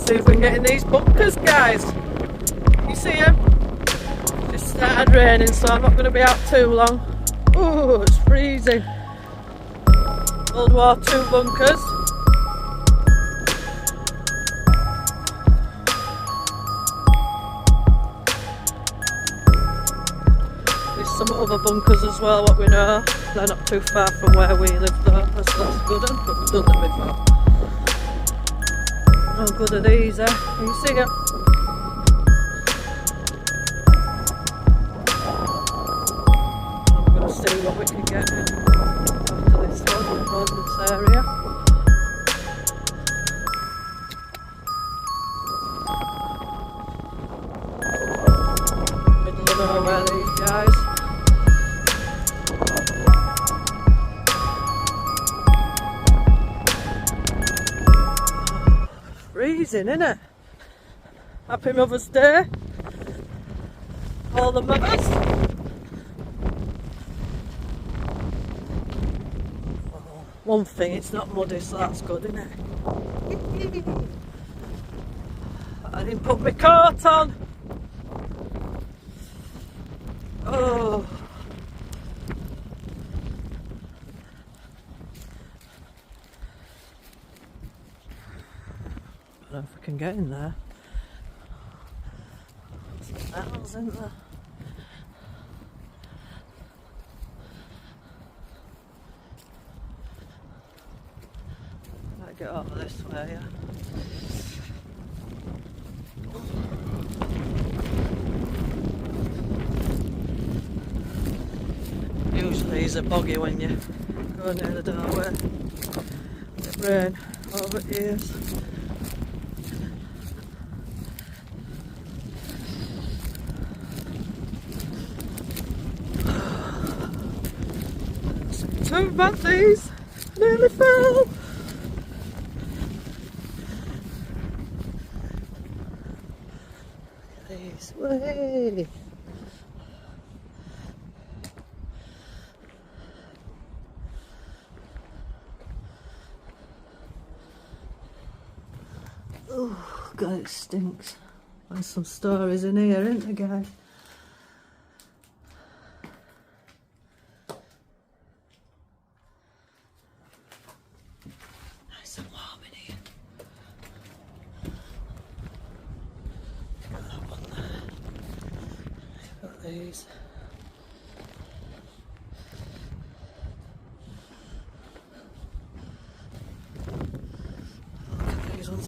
see if we can get in these bunkers, guys. You see them? Just started raining, so I'm not going to be out too long. Oh, it's freezing. World War II bunkers. There's some other bunkers as well, what we know. They're not too far from where we live though, so that's good, but we've done them before. How good are these, eh? Can you see them? I'm going to see what we can get in after this one, around this area. Middle of nowhere, these guys. Freezing, innit? Happy Mother's Day, all the mothers. Oh, one thing, it's not muddy, so that's good, isn't it? I didn't put my coat on. Oh. I don't know if I can get in there. There's metals in there. Might get over this way, yeah. Usually it's a boggy when you go near the doorway. It rain over years. Two bad these nearly fell. This way. Oh God, it stinks. There's some stories in here, isn't there, guys? Nice and warm in here. Got that one there. Got these.